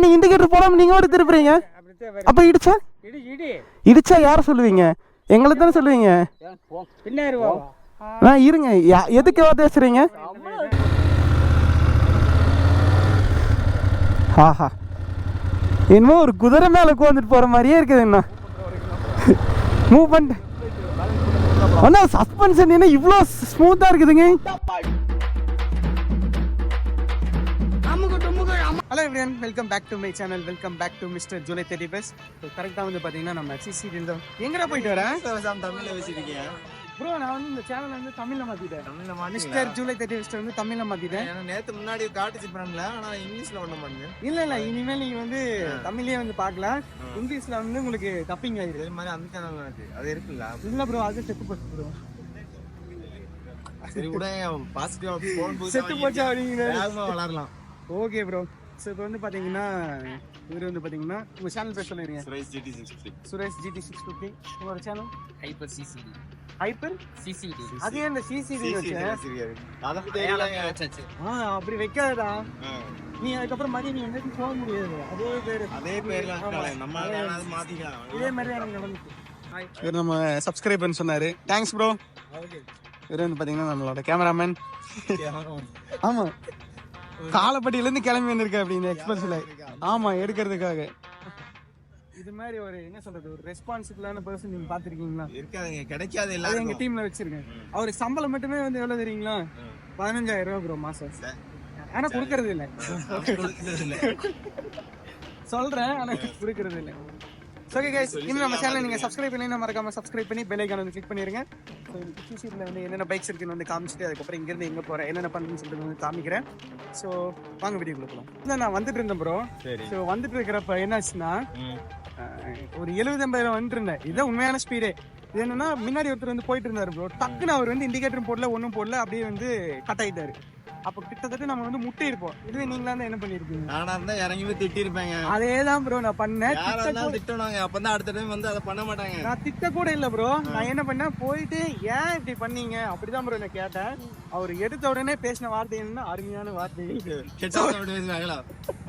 நீங்க இண்டிகேட்டர் போடாம நீங்க ஓடி திருப்புறீங்க. அப்ப இடிச்சா யார சொல்லுவீங்க? எங்களை தானே சொல்லுவீங்க. இருங்க, எதுக்கு வார்த்தை பேசுறீங்க? ஆஹா, என்னமோ ஒரு குதிரை மேல உட்காந்துட்டு போற மாதிரியே இருக்குது. என்ன மூவ் பண்ணிட்டு அண்ணா சஸ்பென்ஷன் என்ன இவ்வளோ ஸ்மூத்தா இருக்குதுங்க. Hello everyone, welcome back to my channel. Welcome back to mister July 31. கரெக்டாக வந்து பார்த்தீங்கன்னா நம்ம சிசிடியில் தான் எங்கடா போயிட்டு வரேன். தமிழில் வச்சிருக்கீங்க ப்ரோ, நான் வந்து இந்த சேனல் வந்து தமிழில் மாற்றிட்டேன். மிஸ்டர் ஜூலை 31 வந்து தமிழில் மாற்றிட்டேன். நேற்று முன்னாடி காட்டுச்சு பண்ணல, ஆனால் இங்கிலீஷில் ஒன்றும் பண்ணுங்க. இல்லை இனிமேல் நீங்கள் வந்து தமிழ்லேயே வந்து பார்க்கலாம். இங்கிலீஷில் வந்து உங்களுக்கு டப்பிங் ஆகிடுது. இது மாதிரி அந்த சேனல் இருக்கு, அது இருக்குல்ல? இல்லை ப்ரோ, அது செத்து போச்சு ப்ரோ. சரி கூட பாசிட்டிவ் செத்து போச்சா அப்படிங்கிற வளரலாம். Okay bro. ஸோ இப்போ வந்து பார்த்தீங்கன்னா இவர் வந்து பார்த்தீங்கன்னா உங்கள் சேனல் பேர் சொல்லிடுங்க. சுரேஷ் GT650. உங்களோட channel hyper CCD. Hyper CCD. அதே அந்த சிசிடி அப்படி வைக்காதடா நீ. அதுக்கப்புறம் மதியம் நீ எங்கேயும் போக முடியாது. அதே பேர்ல நம்ம மாத்திக்கலாம். இதே மாதிரி எனக்கு நடந்துச்சு. இவர் நம்ம சப்ஸ்கிரைபர்னு சொன்னாரு. Thanks bro. இவர் வந்து பார்த்தீங்கன்னா நம்மளோட கேமராமேன். ஆமாம், காலப்பட்டியிலேருந்து கிளம்பி வந்திருக்கேன் அப்படின்னு எக்ஸ்பிரஸ்ல. ஆமாம், எடுக்கிறதுக்காக. இது மாதிரி ஒரு என்ன சொல்றது, ஒரு ரெஸ்பான்சிபிளான பர்சன் நீங்க பாத்திருக்கீங்களா? இருக்காதுங்க, கிடைக்காது. எல்லாம் எங்க டீம்ல வச்சிருக்கேன். அவருக்கு சம்பளம் மட்டுமே வந்து எவ்வளவு தெரியுங்களா? 15,000 ரூபாய் ப்ரோ மாசம். ஆனா கொடுக்கறது இல்லை. சொல்றேன், ஆனா கொடுக்கறது இல்லை. ஓகே கைஸ், இன்னும் நம்ம சேனலை நீங்க சப்ஸ்கிரைப் பண்ணி மறக்காம சப்ஸ்கிரைப் பண்ணி பெல் ஐகான் வந்து கிளிக் பண்ணிருங்க. ஸோ சிசிடியில் வந்து என்னென்ன பைக்ஸ் இருக்குன்னு வந்து காமிச்சிட்டு அதுக்கப்புறம் இங்கேருந்து எங்கே போகிறேன், என்னென்ன பண்ணுறேன்னு சொல்லிட்டு வந்து காமிக்கிறேன். ஸோ வாங்க வீடியோக்குள்ள போகலாம். இல்லை, நான் வந்துட்டு இருந்தேன் ப்ரோ. ஸோ வந்துட்டு இருக்கிறப்ப என்னாச்சுன்னா ஒரு 70-80 வந்துட்டு இருந்தேன். இதுதான் உண்மையான ஸ்பீடே. இது என்னன்னா, முன்னாடி ஒருத்தர் வந்து போயிட்டு இருந்தாரு ப்ரோ. டக்குன்னு அவர் வந்து இண்டிகேட்டரும் போடல, ஒன்றும் போடல, அப்படியே வந்து கட் ஆகிட்டாரு. அப்ப கிட்டத்தட்ட நம்ம வந்து முட்டை இருப்போம். இதுவே நீங்களா தான் என்ன பண்ணிருக்கீங்க? நானா இருந்தா இறங்கி போய் திட்டி இருப்பேங்க. அதேதான் ப்ரோ நான் பண்ணேன். திட்டுவாங்க, அப்பதான் அடுத்த டைம் வந்து அதை பண்ண மாட்டாங்க. நான் திட்ட கூட இல்ல ப்ரோ. நான் என்ன பண்ணேன், போயிட்டு ஏன் இப்படி பண்ணீங்க அப்படிதான் ப்ரோ நான் கேட்டேன். அவர் எடுத்த உடனே பேசின வார்த்தை என்ன அருமையான வார்த்தை.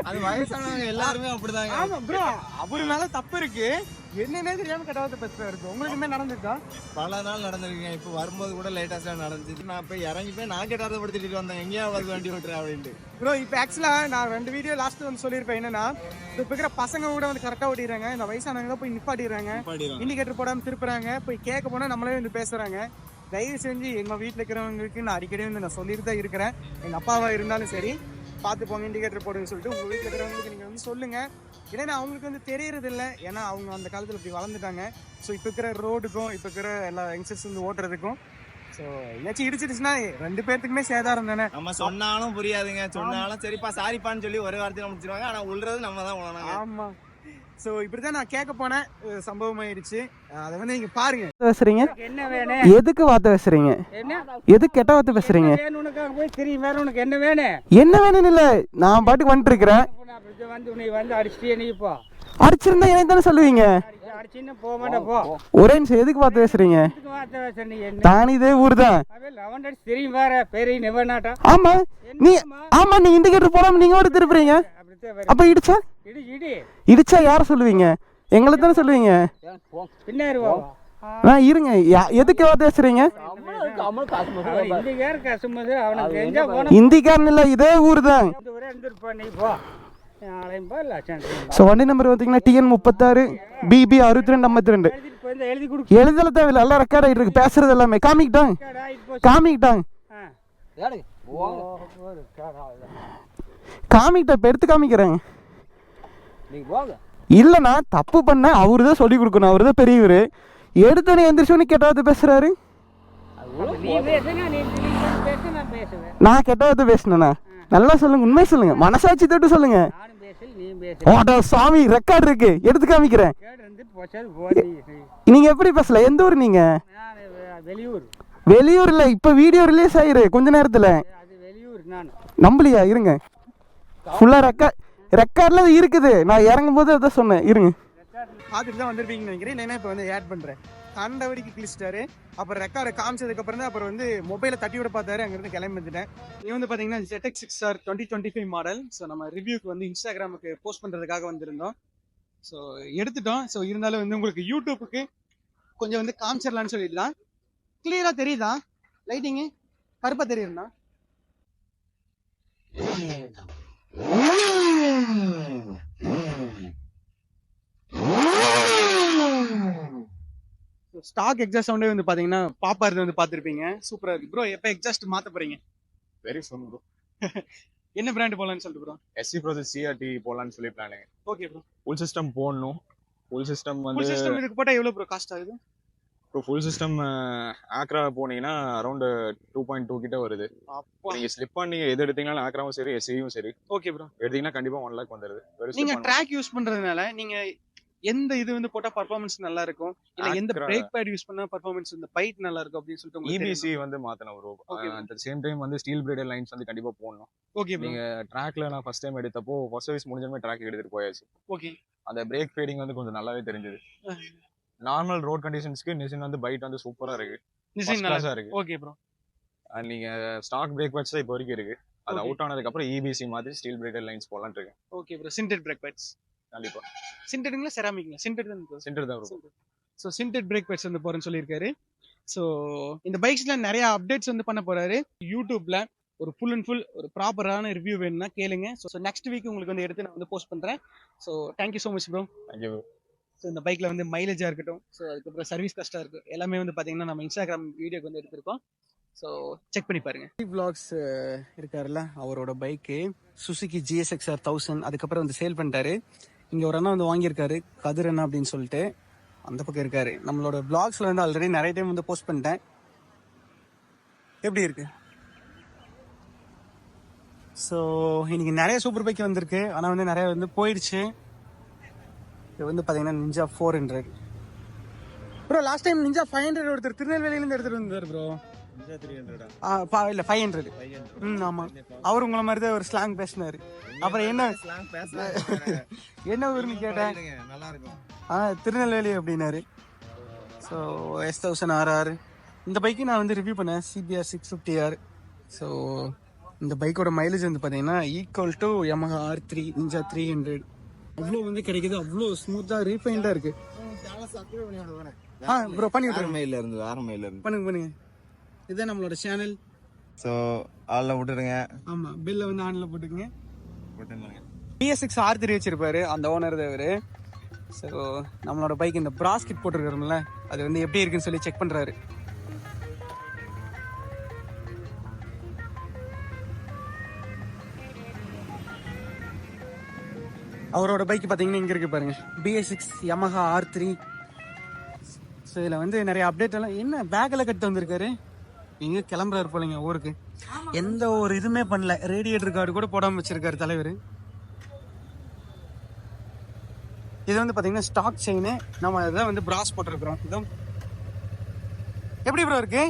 அது வயசானவங்க எல்லாருமே அப்படிதாங்க. ஆமா ப்ரோ, அவரு மேல தப்பு இருக்கு. என்னன்னே தெரியாம கெட்டவார்த்தை பேசுறா இருக்கு. உங்களுக்குமே நடந்துச்சா? பல நாள் நடந்திருக்கீங்க. இப்ப வரும்போது கூட லேட்டஸ்டா நடந்துச்சு. நான் போய் இறங்கி போய் நான் கெட்டாதப்படுத்திட்டு வந்தேன், எங்கேயா வந்து வண்டி ஓட்டுறேன் அப்படின்ட்டு. ப்ரோ இப்போ ஆக்சுவலா நான் 2 வீடியோ லாஸ்ட் வந்து சொல்லியிருப்பேன். என்னன்னா, இப்போ இருக்கிற பசங்க கூட வந்து கரெக்டா ஓட்டிடுறாங்க, இந்த வயசானவங்க போய் நிப்பாட்டிடுறாங்க, இண்டிகேட்டர் போடாம திருப்புறாங்க, போய் கேட்க போனா நம்மளே வந்து பேசுறாங்க. தயவு செஞ்சு எங்க வீட்டில் இருக்கிறவங்களுக்கு நான் அடிக்கடி வந்து நான் சொல்லிட்டு தான் இருக்கிறேன். எங்க அப்பாவா இருந்தாலும் சரி, பார்த்து போங்க இண்டிகேட்டர் போடுன்னு சொல்லிட்டு உங்க வீட்டில் இருக்கிறவங்களுக்கு நீங்க வந்து சொல்லுங்க. ஏன்னா அவங்களுக்கு வந்து தெரியறது இல்லை, ஏன்னா அவங்க அந்த காலத்தில் இப்படி வளர்ந்துட்டாங்க. ஸோ இப்போ இருக்கிற ரோடுக்கும் இப்போ இருக்கிற எல்லா யங்ஸ்டர்ஸ் வந்து ஓட்டுறதுக்கும் ஸோ ஏதாச்சும் இடிச்சிடுச்சுன்னா 2 பேர்த்துக்குமே சேதாரம் தானே. நம்ம சொன்னாலும் புரியாதுங்க, சொன்னாலும் சரிப்பா சாரிப்பான்னு சொல்லி ஒரு வார்த்தையில முடிச்சிருவாங்க. ஆனால் உள்ளது நம்ம தான் உணரணும். ஆமாம். ஸோ இப்படிதான் நான் கேட்க போனேன், சம்பவம் ஆயிடுச்சு. அதை வந்து நீங்க பாருங்க. பேசுறீங்க என்ன வேணும், எதுக்கு வார்த்தை பேசுறீங்க, எதுக்கு கெட்ட வார்த்தை பேசுறீங்க, உனக்கு என்ன வேணும், என்ன வேணும்னு இல்லை, நான் பாட்டுக்கு வந்துட்டு இருக்கிறேன். அடிச்சிருந்தா என்ன தானே சொல்லுவீங்க? ஒரே நிமிஷம், எதுக்கு வார்த்தை பேசுறீங்க? தானே இதே ஊர் தான். ஆமா நீ ஆமா நீ இண்டிகேட்டர் போடாம நீங்க ஓடி திருப்புறீங்க. அப்ப இடிச்சா யார சொல்லுவீங்க? எங்களை தானே சொல்லுவீங்க. இருங்க, எதுக்கு வார்த்தை பேசுறீங்க? இந்திக்காரன் இல்ல, இதே ஊர் தான். ஸோ வண்டி நம்பர் பார்த்தீங்கன்னா TN 36 BB 6252. எழுதல தேவையில்லை, எல்லாம் ரெக்கார்ட் ஆகிட்டு இருக்கு. பேசுறது எல்லாமே காமிக்கிட்டாங்க. இப்போ எடுத்து காமிக்கிறேன். இல்லைண்ணா, தப்பு பண்ண அவரு தான் சொல்லி கொடுக்கணும், அவரு தான் பெரியவர். எடுத்தோன்னே எந்திரிச்சோன்னு கெட்டவார்த்தை பேசுறாரு. நான் கெட்டவார்த்தை பேசினேண்ணா? நல்லா சொல்லுங்க, உண்மை சொல்லுங்க, மனசாட்சி தொட்டு சொல்லுங்க. சாமி ரெக்கார்ட் இருக்கு, எடுத்து காமிக்கிறேன். நீங்க எப்படி பேசல? எந்த ஊர் நீங்க? வெளியூர் இல்ல, இப்ப வீடியோ ரிலீஸ் ஆயிரு கொஞ்ச நேரத்துல. நம்பலையா? இருங்க, ஃபுல்லா ரெக்கார்ட்ல இருக்குது. நான் இறங்கும் போது அதான் சொன்னேன். இருங்க, பார்த்துட்டு தான் வந்திருப்பீங்கன்னு நினைக்கிறேன். இல்லைன்னா இப்போ வந்து ஆட் பண்றேன். கண்டவடிக்கு கிழிச்சிட்டாரு. அப்புறம் ரெக்கார்டை காமிச்சதுக்கப்புறம் தான் அப்புறம் வந்து மொபைலை தட்டி விட பார்த்தாரு. அங்கேருந்து கிளம்பி வந்துட்டேன். இது வந்து பார்த்தீங்கன்னா ZX6R 2025 மாடல். ஸோ நம்ம ரிவ்யூக்கு வந்து இன்ஸ்டாகிராமுக்கு போஸ்ட் பண்ணுறதுக்காக வந்திருந்தோம். ஸோ எடுத்துட்டோம். ஸோ இருந்தாலும் வந்து உங்களுக்கு யூடியூப்புக்கு கொஞ்சம் வந்து காமிச்சிடலான்னு சொல்லிடலாம். கிளியராக தெரியுதா? லைட்டிங்கு கருப்பாக தெரியுதுண்ணா. ஸ்டாக் எக்ஸாஸ்ட் சவுண்டே வந்து பாத்தீங்கன்னா பாப்பாரு வந்து பாத்திருப்பீங்க. சூப்பரா இருக்கு ப்ரோ. எப்ப எக்ஸாஸ்ட் மாத்த போறீங்க? Very soon bro. என்ன பிராண்ட் போலாம்னு சொல்லிட்டு ப்ரோ? SC ப்ரோசஸ் CRT போலாம்னு சொல்லி planning. Okay bro. Full system போடணும். ஃபுல் சிஸ்டம் வந்து ஃபுல் சிஸ்டம் இதுக்கு போட்டா எவ்வளவு ப்ரோ காஸ்ட் ஆகுது? இப்போ ஃபுல் சிஸ்டம் ஆக்ரா போனீங்கன்னா அரௌண்ட் 2.2 கிட்ட வருது. அப்பா நீங்க ஸ்லிப் பண்ணி எது எடுத்தீங்கனாலும் ஆக்ராவும் சரி SCயும் சரி ஓகே ப்ரோ. எடுத்தீங்கன்னா கண்டிப்பா 1 lakh வந்துருது. நீங்க ட்ராக் யூஸ் பண்றதுனால நீங்க எந்த இது வந்து போட்டா பெர்ஃபார்மன்ஸ் நல்லா இருக்கும், இல்ல எந்த பிரேக் பேட் யூஸ் பண்ணா பெர்ஃபார்மன்ஸ் இந்த பைட் நல்லா இருக்கும் அப்படின்னு சொல்லிட்டு உங்களுக்கு EBC வந்து மாத்தணும் bro. At the same time வந்து ஸ்டீல் பிரேடட் லைன்ஸ் வந்து கண்டிப்பா போடணும். Okay bro. நீங்க ட்ராக்ல நான் ஃபர்ஸ்ட் டைம் எடுத்தப்போ ஃபர்ஸ்ட் சர்வீஸ் முடிஞ்சமே ட்ராக் எடுத்துட்டு போயாச்சு. ஓகே. அந்த பிரேக் ஃபேடிங் வந்து கொஞ்சம் நல்லாவே தெரிஞ்சது. நார்மல் ரோட் கண்டிஷன்ஸ்க்கு நிசின் வந்து பைட் வந்து சூப்பரா இருக்கு. நிசின் நல்லா இருக்கு. Okay bro. நீங்க ஸ்டாக் பிரேக் பேட்ஸ் தான் இப்போ வரைக்கும் இருக்கு. அது அவுட் ஆனதுக்கு அப்புறம் EBC மாதிரி ஸ்டீல் பிரேடட் லைன்ஸ் போலாம்னு இருக்கேன். Okay bro. Sintered brake pads கண்டிப்பா. சிண்டட்ங்களா செராமிக்ங்களா? சிண்டட் தான் ப்ரோ. சிண்டட் தான் bro. So sintered brake pads வந்து போறேன்னு சொல்லியிருக்காரு. சோ இந்த பைக்ஸ்ல நிறைய அப்டேட்ஸ் வந்து பண்ண போறாரு. யூடியூப்ல ஒரு ஃபுல் அண்ட் ஃபுல் ஒரு ப்ராப்பரான ரிவ்யூ வேணும்னா கேளுங்க. ஸோ நெக்ஸ்ட் வீக் உங்களுக்கு வந்து எடுத்து நான் வந்து போஸ்ட் பண்றேன். So thank you so much bro. Thank you. So இந்த பைக்ல வந்து மைலேஜா இருக்கட்டும், ஸோ அதுக்கப்புறம் சர்வீஸ் கஷ்டம் இருக்கு, எல்லாமே வந்து பாத்தீங்கன்னா நம்ம இன்ஸ்டாகிராம் வீடியோக்கு வந்து எடுத்திருக்கோம். ஸோ செக் பண்ணி பாருங்க. vlogs இருக்காருல்ல, அவரோட பைக்கு சுசுகி GSX-R 1000 அதுக்கப்புறம் வந்து சேல் பண்ணிட்டாரு. இங்க ஒரு அண்ணா வந்து வாங்கியிருக்காரு, கதிர் அண்ணா அப்படின்னு சொல்லிட்டு, அந்த பக்கம் இருக்காரு. நம்மளோட vlogsல வந்து ஆல்ரெடி நிறைய டைம் வந்து போஸ்ட் பண்ணிட்டேன். எப்படி இருக்கு? ஸோ இன்னைக்கு நிறைய சூப்பர் பைக் வந்திருக்கு, ஆனால் வந்து நிறைய வந்து போயிடுச்சு. இது வந்து பார்த்தீங்கன்னா ninja 400 bro. Last time ninja 500 ஒருத்தர் திருநெல்வேலியிலேருந்து எடுத்துட்டு வந்தார் ப்ரோ. இல்லை 500. ஆமாம், அவர் உங்களை மாதிரி தான் ஒரு ஸ்லாங் பேசினார். அப்புறம் என்ன ஊருன்னு கேட்டேன். நல்லா இருக்கும். திருநெல்வேலி அப்படின்னாரு. ஸோ S1000 RR இந்த பைக்கு நான் வந்து ரிவ்யூ பண்ணேன், CBR 650R. ஸோ இந்த பைக்கோட மைலேஜ் வந்து பார்த்தீங்கன்னா equal to Yamaha R3 ninja 300. அவ்வளோ வந்து கிடைக்குது, அவ்வளோ ஸ்மூத்தாக ரீஃபைண்டாக இருக்கு. ப்ரோ பண்ணி விட்டுருங்க. பண்ணுங்க. இதுதான் நம்மளோட சேனல். ஸோ ஆளில் விட்டுடுங்க. ஆமாம், பில்லை வந்து ஆனில் போட்டுக்கங்க. BS6 R3 வச்சிருப்பாரு அந்த ஓனர் தவிர. ஸோ நம்மளோட பைக் இந்த பிராஸ்கெட் போட்டிருக்கிறோம்ல, அது வந்து எப்படி இருக்குன்னு சொல்லி செக் பண்ணுறாரு. அவரோட பைக் பார்த்தீங்கன்னா இங்கே இருக்கு பாருங்க, BS6 Yamaha R3. ஸோ இதில் வந்து நிறைய அப்டேட் எல்லாம் என்ன பேக்கில் கட்டு வந்திருக்காரு. எங்கே கிளம்புறாரு போலங்க ஊருக்கு. எந்த ஒரு இதுவுமே பண்ணல, ரேடியேட்டர் கார்டு கூட போடாமல் வச்சிருக்காரு தலைவர். இது வந்து பார்த்தீங்கன்னா ஸ்டாக் செயின், நம்ம இதை வந்து பிராஸ் போட்டிருக்கிறோம். இதுவும் எப்படி ப்ரோ இருக்கு?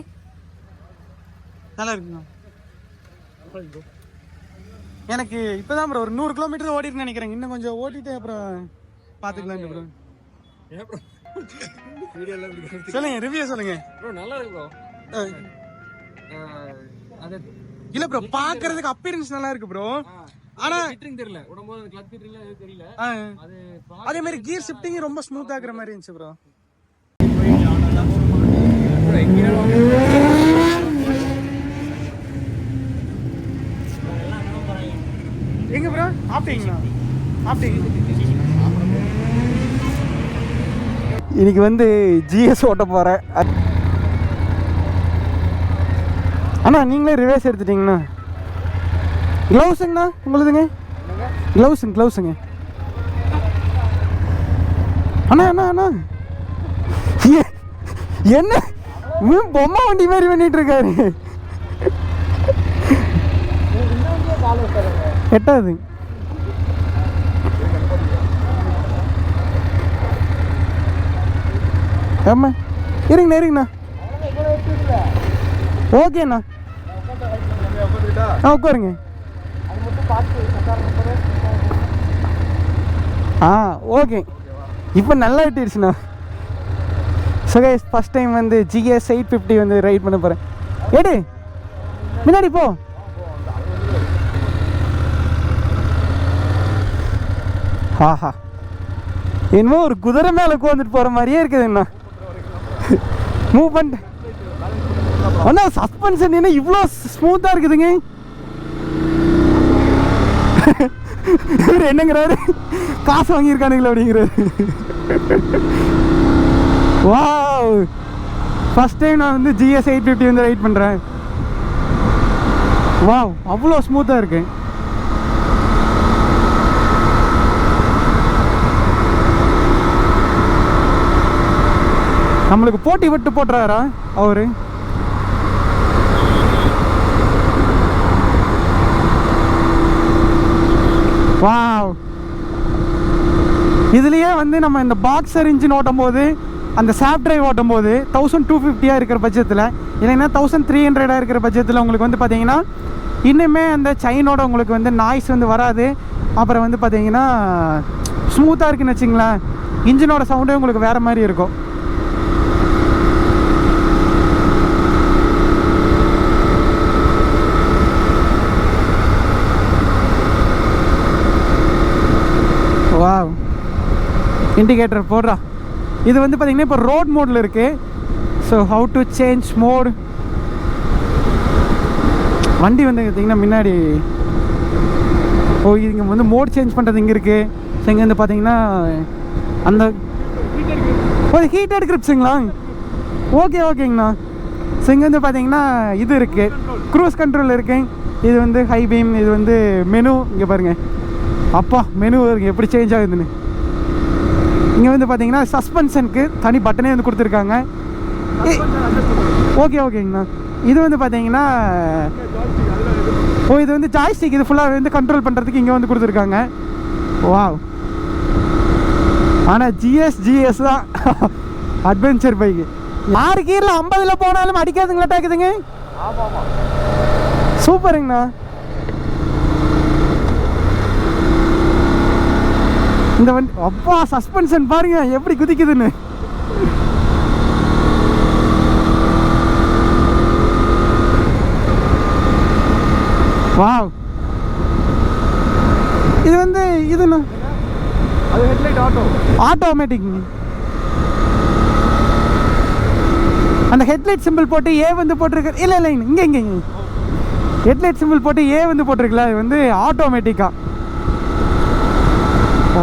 நல்லா இருக்குங்க. எனக்கு இப்போதான் ப்ரோ ஒரு 100 கிலோமீட்டர் ஓடிட்டு நினைக்கிறேன். இன்னும் கொஞ்சம் ஓட்டிட்டு அப்புறம் பார்த்துக்கலாம் ப்ரோ. சொல்லுங்க, ரிவ்யூ சொல்லுங்க ப்ரோ. நல்லா இருக்கு ப்ரோ. இல்ல ப்ரோ, பாக்குறதுக்கு அப்பியரன்ஸ் நல்லா இருக்கு ப்ரோ. ஆனா ஃபிட்டிங் தெரியல, உடம்போது கிளச் ஃபிட்டிங்ல எதுவும் தெரியல. அது அதே மாதிரி கியர் ஷிஃப்டிங் ரொம்ப ஸ்மூத் ஆகுற மாதிரி இருந்துச்சு ப்ரோ. எங்க ப்ரோ ஆப்டிங்களா? இன்னைக்கு வந்து GS ஓட்ட போறேன். அண்ணா நீங்களே ரிவர்ஸ் எடுத்துட்டீங்கண்ணா. க்ளவுஸுங்கண்ணா உங்களுதுங்க? க்ளவுஸுங்க. அண்ணா என்ன பொம்மை வண்டி மாதிரி பண்ணிட்டு இருக்காரு. எட்டாவது ஆமா, இருங்கண்ணா. ஓகேண்ணா, உட்காருங்க. ஓகே, இப்போ நல்லா எட்டிடுச்சுண்ணா. ஸோ கைஸ் ஃபஸ்ட் டைம் வந்து GS 850 வந்து ரைட் பண்ண போகிறேன். ஏடு முன்னாடி போ. ஆஹா, என்னமோ ஒரு குதிரை மேலே உட்காந்துட்டு போகிற மாதிரியே இருக்குதுண்ணா. மூவ் பண்ணிட்டு அண்ணா சஸ்பென்ஷன் என்ன இவ்வளோ ஸ்மூத்தாக இருக்குதுங்க. இவர் என்னங்கிறாரு, காசு வாங்கியிருக்கானுங்களா அப்படிங்கிறாரு. வாவ், ஃபர்ஸ்ட் டைம் நான் வந்து GS 850 வந்து ரைட் பண்ணுறேன். வாவ், அவ்வளோ ஸ்மூத்தாக இருக்கு. நம்மளுக்கு போட்டி விட்டு போட்டுறாரா அவரு? வாவ், இதுலயே வந்து நம்ம இந்த பாக்ஸர் இன்ஜின் ஓட்டும் போது, அந்த சாப் டிரைவ் ஓட்டும் போது 1250 இருக்கிற பட்சத்தில், இல்லைன்னா 1300 இருக்கிற பட்சத்தில் உங்களுக்கு வந்து பார்த்தீங்கன்னா இன்னுமே அந்த செயினோட உங்களுக்கு வந்து நாய்ஸ் வந்து வராது. அப்புறம் வந்து பார்த்தீங்கன்னா ஸ்மூத்தாக இருக்குன்னு வச்சிங்களேன், இன்ஜினோட சவுண்டே உங்களுக்கு வேறு மாதிரி இருக்கும். வாவ், இண்டிகேட்டர் போடுறா. இது வந்து பார்த்தீங்கன்னா இப்போ ரோட் மோடில் இருக்குது. So how to change mode. வண்டி வந்து பார்த்தீங்கன்னா முன்னாடி இங்கே வந்து மோட் சேஞ்ச் பண்ணுறது இங்கே இருக்குது. ஸோ இங்கே வந்து பார்த்தீங்கன்னா அந்த ஒரு ஹீட்டட் கிரிப்ஸுங்களா? ஓகேங்கண்ணா. ஸோ இங்கே வந்து பார்த்தீங்கன்னா இது இருக்குது, க்ரூஸ் கண்ட்ரோல் இருக்குது. இது வந்து ஹை பீம், இது வந்து மெனு. இங்கே பாருங்கள், அப்பா மெனு எப்படி சேஞ்ச் ஆகுதுன்னு. இங்கே வந்து பார்த்தீங்கன்னா சஸ்பென்ஷனுக்கு தனி பட்டனே வந்து கொடுத்துருக்காங்க. ஓகேங்கண்ணா. இது வந்து பார்த்தீங்கன்னா இது வந்து ஜாய்ஸ்டிக், இது ஃபுல்லாக வந்து கண்ட்ரோல் பண்ணுறதுக்கு இங்கே வந்து கொடுத்துருக்காங்க. வாவ், ஆனால் GS தான் அட்வென்ச்சர் பைக்கு. 6 கீரில் 50ல் போனாலும் அடிக்காதுங்களா டாக்குதுங்க. சூப்பருங்கண்ணா. இந்த வண்டி அப்பா சஸ்பென்ஷன் பாருங்க எப்படி குதிக்குதுன்னு. வாவ், இது வந்து இதுண்ணா அது ஹெட்லைட் ஆட்டோமேட்டிக். அந்த ஹெட்லைட் சிம்பிள் போட்டு ஏ வந்து போட்டிருக்கு. இல்லை இங்கே ஹெட்லைட் சிம்பிள் போட்டு ஏ வந்து போட்டிருக்குல்ல, இது வந்து ஆட்டோமேட்டிக்காக.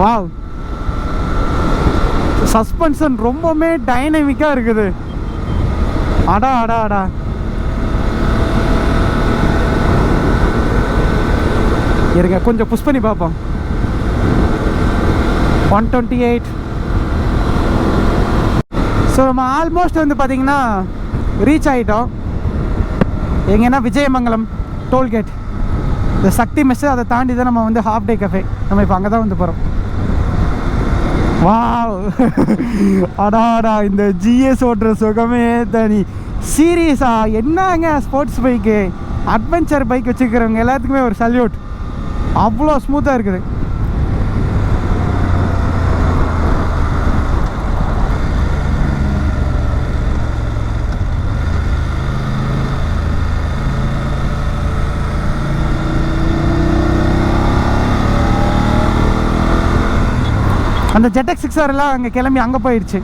வாவ், சஸ்பென்ஷன் ரொம்பவுமே டைனமிக்காக இருக்குது. அடா இருங்க கொஞ்சம் புஷ் பண்ணி பார்ப்போம். 128. ஸோ நம்ம ஆல்மோஸ்ட் வந்து பார்த்தீங்கன்னா ரீச் ஆகிட்டோம். எங்கன்னா விஜயமங்கலம் டோல்கேட், இந்த சக்தி மெஸ்ஸு, அதை தாண்டி தான் நம்ம வந்து ஹாஃப் டே கஃபே. நம்ம இப்போ அங்கே தான் வந்து போகிறோம். வாவ், அடாடா, இந்த GS ஓட்டுற சுகமே தனி. சீரியஸா என்னங்க ஸ்போர்ட்ஸ் பைக்கு, அட்வென்ச்சர் பைக் வச்சுக்கிறவங்க எல்லாத்துக்குமே ஒரு சல்யூட். அவ்வளோ ஸ்மூத்தாக இருக்குது. அந்த ZX 6R எல்லாம் அங்கே கிளம்பி அங்கே போயிடுச்சு.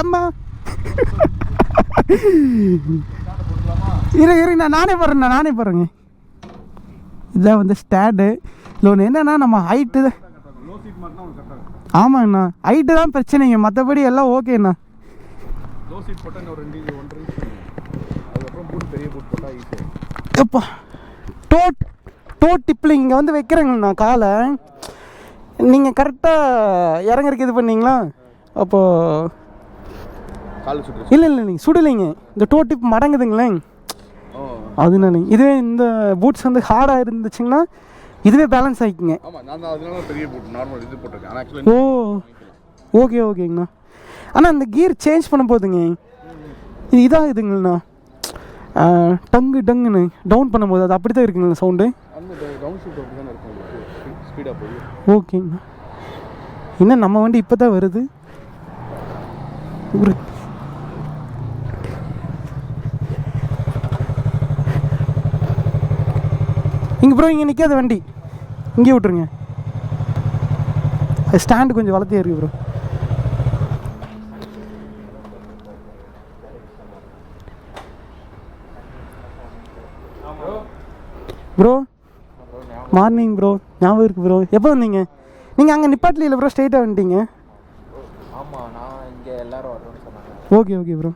அம்மா இருங்க நானே போடுறேங்க. இதான் வந்து ஸ்டாண்டு. இல்லை ஒன்று என்னன்னா நம்ம ஹைட்டு தான். ஆமாங்கண்ணா, ஹைட்டு தான் பிரச்சனைங்க, மற்றபடி எல்லாம் ஓகேண்ணா. எப்பா டோட் டிப்பில் இங்கே வந்து வைக்கிறேங்கண்ணா காலை. நீங்கள் கரெக்டாக இறங்குறதுக்கு இது பண்ணீங்களா? அப்போது இல்லை நீங்கள் சுடலைங்க, இந்த டோ டிப் மடங்குதுங்களே. அது நான் இதுவே இந்த பூட்ஸ் வந்து ஹார்டாக இருந்துச்சுங்கன்னா இதுவே பேலன்ஸ் ஆகிக்குங்க. ஓ ஓகேங்கண்ணா. ஆனால் அந்த கியர் சேஞ்ச் பண்ண போதுங்க இது இதாகுதுங்கண்ணா டங்கு டங்குன்னு டவுன் பண்ணும்போது அது அப்படி தான் இருக்குங்களா சவுண்டு அந்த டவுன் ஷிஃப்ட் அப்படி தானே இருக்கும் ஸ்பீடாக போய். ஓகேங்கண்ணா. என்ன நம்ம வண்டி இப்போ தான் வருது ஒரு இங்கே ப்ரோ இங்கே நிற்காத வண்டி இங்கே விட்ருங்க. அது ஸ்டாண்டு கொஞ்சம் வளர்த்தே இருக்குது ப்ரோ. ப்ரோ மார்னிங் ப்ரோ, ஞாபகம் இருக்குது ப்ரோ. எப்போ வந்தீங்க நீங்கள்? அங்கே நிப்பாட்டில ப்ரோ, ஸ்ட்ரெயிட்டாக வந்துட்டீங்க. ஆமாம், நான் இங்கே எல்லாரும் வரோம்னு சொன்னாங்க. Okay okay bro.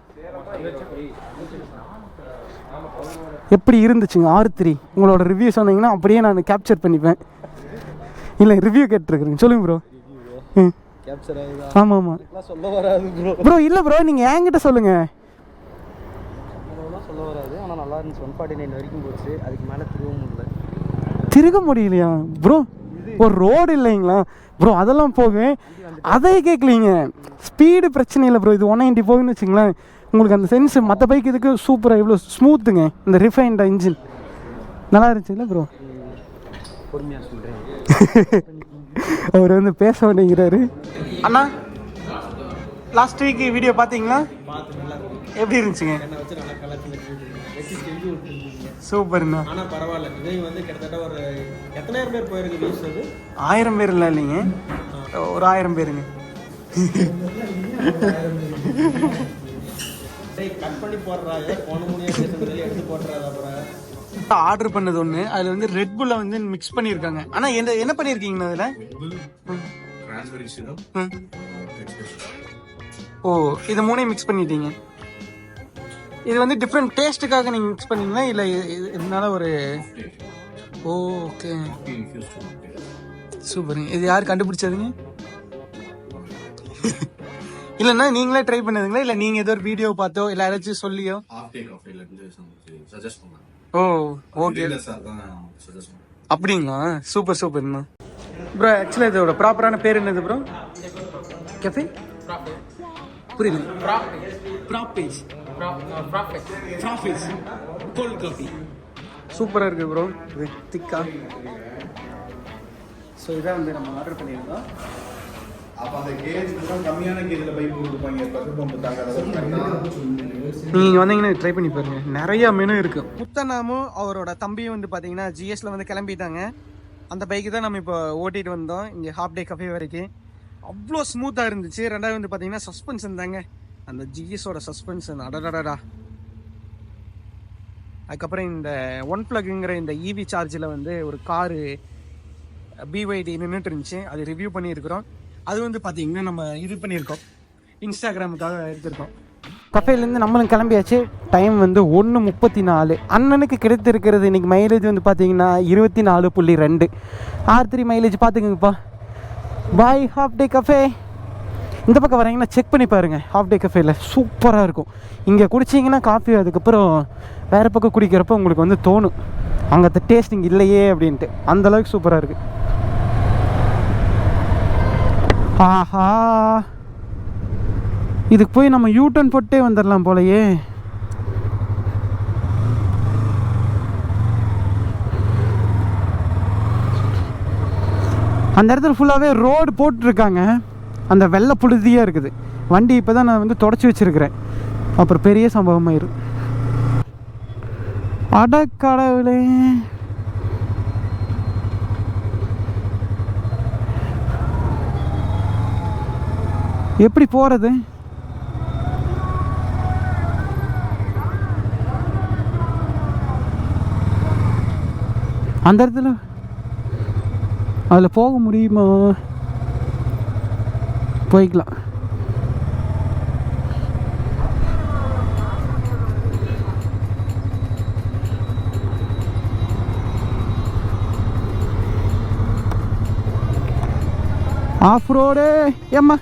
எப்படி இருந்துச்சுங்க R3? உங்களோட ரிவ்யூ சொன்னீங்கன்னா அப்படியே நான் கேப்சர் பண்ணிப்பேன். இல்லை ரிவ்யூ கேட்டுருக்குறேங்க, சொல்லுங்கள் ப்ரோ. கேப்சர் ஆகுதா? ஆமாம் ஆமாம் சொல்ல வராது ப்ரோ. ப்ரோ இல்லை ப்ரோ, நீங்கள் என்கிட்ட சொல்லுங்கள். சொல்ல வராது, ஆனால் நல்லா இருந்துச்சு. 149 வரைக்கும் போச்சு, அதுக்கு மேலே திரும்ப முடியல. திருக முடியலையா ப்ரோ? ஒரு ரோடு இல்லைங்களா ப்ரோ? அதெல்லாம் போகும், அதே கேட்கலீங்க. ஸ்பீடு பிரச்சனை இல்லை ப்ரோ. இது 190 போகுன்னு வச்சுங்களேன், உங்களுக்கு அந்த சென்ஸ் மற்ற பைக் இதுக்கு சூப்பராக இவ்வளோ ஸ்மூத்துங்க. இந்த ரிஃபைன்ட் இன்ஜின் நல்லா இருந்துச்சு இல்லை ப்ரோ? பொறுமையாக சொல்கிறேன். அவர் வந்து பேச மாட்டேங்கிறாரு. அண்ணா லாஸ்ட் வீக் வீடியோ பார்த்தீங்களா? எப்படி இருந்துச்சுங்க? சூப்பர்ண்ணா. ஆனால் பரவாயில்ல, விஜய் வந்து கிட்டத்தட்ட ஒரு எத்தனாயிரம் பேர் போயிருக்கு வியூஸ்? அது 1000 பேர் இல்லை இல்லைங்க, ஒரு 1000 பேருங்க. கட் பண்ணி போடுறாங்க, போன முடியாது எடுத்து போடுறாரு. அப்புறம் ஆர்டர் பண்ணது ஒன்று, அதில் வந்து ரெட் புல்லை வந்து மிக்ஸ் பண்ணியிருக்காங்க. ஆனால் என்ன பண்ணியிருக்கீங்கண்ணா அதில்? ஓ, இது மூணையும் மிக்ஸ் பண்ணிட்டீங்க. இது வந்து டிஃப்ரெண்ட் டேஸ்ட்டுக்காக நீங்கள் மிக்ஸ் பண்ணீங்களா இல்லை இதனால ஒரு? ஓகே சூப்பருங்க. இது யார் கண்டுபிடிச்சதுங்க? இல்லைன்னா நீங்களே ட்ரை பண்ணதுங்களா இல்லை நீங்கள் ஏதோ ஒரு வீடியோ பார்த்தோ இல்லை யாராச்சும் சொல்லியோ? ஓ ஓகே, அப்படிங்களா? சூப்பர் சூப்பர்ண்ணா. ப்ரோ ஆக்சுவலாக இதோட ப்ராப்பரான பேர் என்னது ப்ரோ? கேஃபே புரியல. ப்ராப்பேஜ் கோல்ட் காஃபி சூப்பராக இருக்குது ப்ரோ. இது திக்கா. ஸோ இதான் வந்து நம்ம ஆர்டர் பண்ணியிருந்தோம். அப்போ அந்த கேஜ் கம்மியான கேஜில் பைப் கொடுப்பாங்க, பெட்ரோல் பம்பு தாங்க. நீங்கள் வந்தீங்கன்னா ட்ரை பண்ணி பாருங்க, நிறைய மெனு இருக்கு. முத்தனாமும் அவரோட தம்பியும் வந்து பார்த்தீங்கன்னா ஜிஎஸ்ல வந்து கிளம்பிட்டாங்க. அந்த பைக்கு தான் நம்ம இப்போ ஓட்டிட்டு வந்தோம் இங்கே ஹாஃப் டே கஃபே வரைக்கும். அவ்வளோ ஸ்மூத்தாக இருந்துச்சு. ரெண்டாவது வந்து பார்த்தீங்கன்னா சஸ்பென்ஷன் தாங்க, அந்த ஜிஎஸோட சஸ்பென்ஷன் அடடடா. அதுக்கப்புறம் இந்த ஒன் பிளக்குங்கிற இந்த இவி சார்ஜில் வந்து ஒரு காரு பிஒய்டி நின்றுட்டு இருந்துச்சு, அது ரிவ்யூ பண்ணியிருக்கிறோம். அது வந்து பார்த்தீங்கன்னா நம்ம இது பண்ணியிருக்கோம், இன்ஸ்டாகிராமுக்காக எடுத்திருக்கோம். கஃபேலேருந்து நம்மளும் கிளம்பியாச்சு. டைம் வந்து 1:34. அண்ணனுக்கு கிடைத்திருக்கிறது இன்றைக்கி மைலேஜ் வந்து பார்த்தீங்கன்னா 24.2. R3 மைலேஜ் பார்த்துக்குங்கப்பா. பாய் ஹாஃப் டே கஃபே. இந்த பக்கம் வரீங்கன்னா செக் பண்ணி பாருங்கள், ஹாஃப் டே கஃபேல சூப்பராக இருக்கும். இங்கே குடிச்சிங்கன்னா காஃபி, அதுக்கப்புறம் வேறு பக்கம் குடிக்கிறப்ப உங்களுக்கு வந்து தோணும் அங்கே டேஸ்ட் இங்கே இல்லையே அப்படின்ட்டு. அந்தளவுக்கு சூப்பராக இருக்குது. ஆஹா, இதுக்கு போய் நம்ம யூட்டர்ன் போட்டே வந்துடலாம் போலயே. அந்த இடத்துல ஃபுல்லாகவே ரோடு போட்டுருக்காங்க, அந்த வெள்ளை புழுதியாக இருக்குது. வண்டி இப்போ தான் நான் வந்து தொடச்சி வச்சுருக்கிறேன், அப்புறம் பெரிய சம்பவமாயிரும். அடக்கடவுளே, எப்படி போகிறது? அந்த இடத்துல அதில் போக முடியுமா? போய்க்கலாம். ஆஃப் ரோடு ஏம்மா